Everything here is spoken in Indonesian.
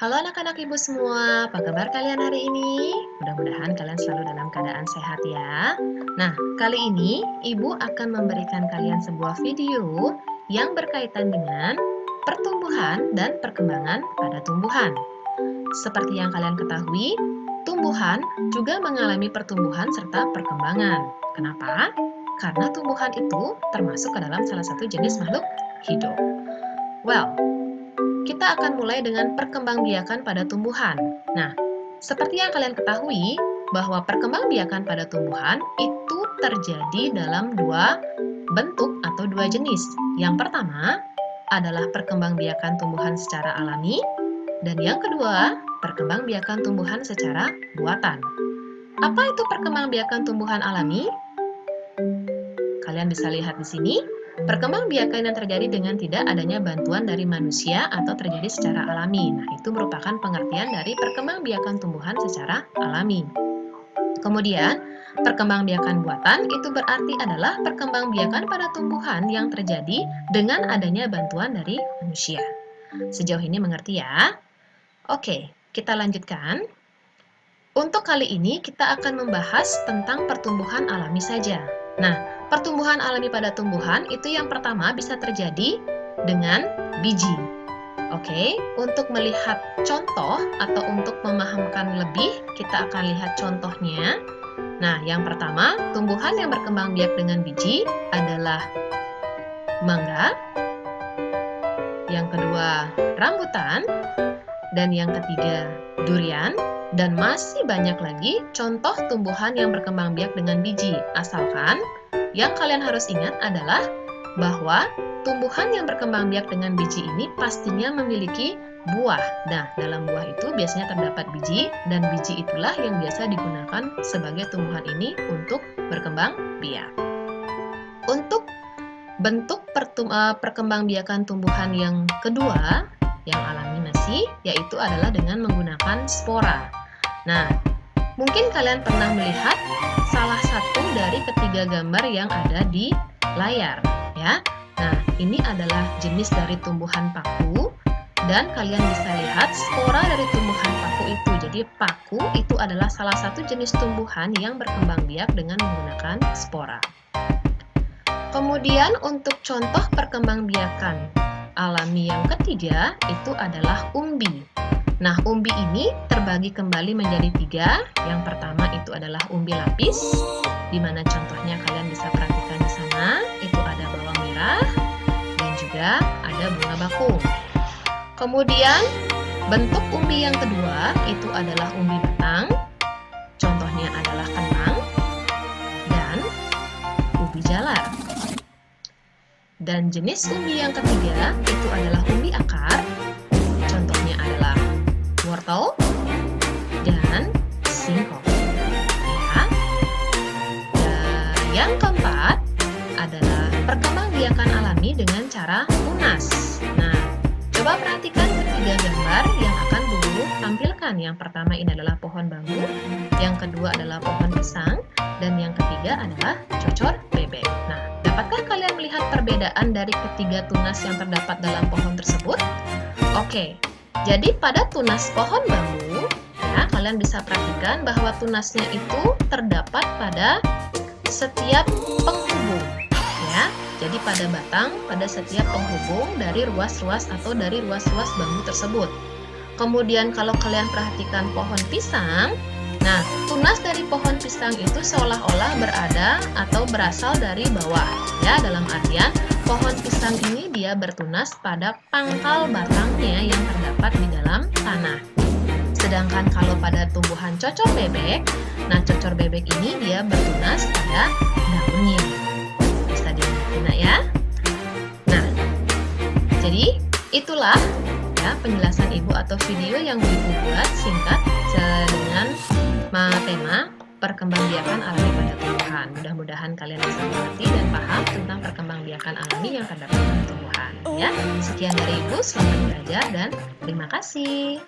Halo anak-anak ibu semua, apa kabar kalian hari ini? Mudah-mudahan kalian selalu dalam keadaan sehat ya. Nah, kali ini ibu akan memberikan kalian sebuah video yang berkaitan dengan pertumbuhan dan perkembangan pada tumbuhan. Seperti yang kalian ketahui, tumbuhan juga mengalami pertumbuhan serta perkembangan. Kenapa? Karena tumbuhan itu termasuk ke dalam salah satu jenis makhluk hidup. Well, kita akan mulai dengan perkembangbiakan pada tumbuhan. Nah, seperti yang kalian ketahui, bahwa perkembangbiakan pada tumbuhan itu terjadi dalam dua bentuk atau dua jenis. Yang pertama adalah perkembangbiakan tumbuhan secara alami, dan yang kedua, perkembangbiakan tumbuhan secara buatan. Apa itu perkembangbiakan tumbuhan alami? Kalian bisa lihat di sini. Perkembangbiakan yang terjadi dengan tidak adanya bantuan dari manusia atau terjadi secara alami. Nah, itu merupakan pengertian dari perkembangbiakan tumbuhan secara alami. Kemudian, perkembangbiakan buatan itu berarti adalah perkembangbiakan pada tumbuhan yang terjadi dengan adanya bantuan dari manusia. Sejauh ini mengerti ya? Oke, kita lanjutkan. Untuk kali ini kita akan membahas tentang pertumbuhan alami saja. Nah, pertumbuhan alami pada tumbuhan itu yang pertama bisa terjadi dengan biji. Oke, untuk melihat contoh atau untuk memahamkan lebih, kita akan lihat contohnya. Nah, yang pertama, tumbuhan yang berkembang biak dengan biji adalah mangga. Yang kedua, rambutan. Dan yang ketiga, durian. Dan masih banyak lagi contoh tumbuhan yang berkembang biak dengan biji. Asalkan yang kalian harus ingat adalah bahwa tumbuhan yang berkembang biak dengan biji ini pastinya memiliki buah. Nah, dalam buah itu biasanya terdapat biji, dan biji itulah yang biasa digunakan sebagai tumbuhan ini untuk berkembang biak. Untuk bentuk perkembangbiakan tumbuhan yang kedua, yang alami masih, yaitu adalah dengan menggunakan spora. Nah, mungkin kalian pernah melihat salah satu dari ketiga gambar yang ada di layar, ya. Nah, ini adalah jenis dari tumbuhan paku, dan kalian bisa lihat spora dari tumbuhan paku itu. Jadi, paku itu adalah salah satu jenis tumbuhan yang berkembang biak dengan menggunakan spora. Kemudian, untuk contoh perkembangbiakan alami yang ketiga, itu adalah umbi. Nah, umbi ini terbagi kembali menjadi tiga. Yang pertama itu adalah umbi lapis, di mana contohnya kalian bisa perhatikan di sana, itu ada bawang merah, dan juga ada bunga bakung. Kemudian, bentuk umbi yang kedua itu adalah umbi batang, contohnya adalah kentang, dan ubi jalar. Dan jenis umbi yang ketiga itu adalah umbi akar, contohnya adalah wortel dan singkong. Ya. Dan yang keempat adalah perkembangbiakan alami dengan cara tunas. Nah, coba perhatikan ketiga gambar yang akan Bu tampilkan. Yang pertama ini adalah pohon bambu, yang kedua adalah pohon pisang, dan yang ketiga adalah cocor bebek. Nah, dapatkah kalian melihat perbedaan dari ketiga tunas yang terdapat dalam pohon tersebut? Oke, jadi pada tunas pohon bambu, ya, kalian bisa perhatikan bahwa tunasnya itu terdapat pada setiap penghubung. Ya, jadi pada batang, pada setiap penghubung dari ruas-ruas atau dari ruas-ruas bambu tersebut. Kemudian kalau kalian perhatikan pohon pisang, nah, tunas dari pohon pisang itu seolah-olah berada atau berasal dari bawah. Ya, dalam artian pohon pisang ini dia bertunas pada pangkal batangnya yang terdapat di dalam tanah. Sedangkan kalau pada tumbuhan cocor bebek, nah cocor bebek ini dia bertunas pada daunnya. Bisa dilihat ya. Nah, jadi itulah ya penjelasan ibu atau video yang ibu buat singkat dengan tema perkembangbiakan alami pada tumbuhan. Mudah-mudahan kalian bisa mengerti dan paham tentang perkembangbiakan alami yang terdapat pada tumbuhan. Ya, sekian dari ibu, selamat belajar dan terima kasih.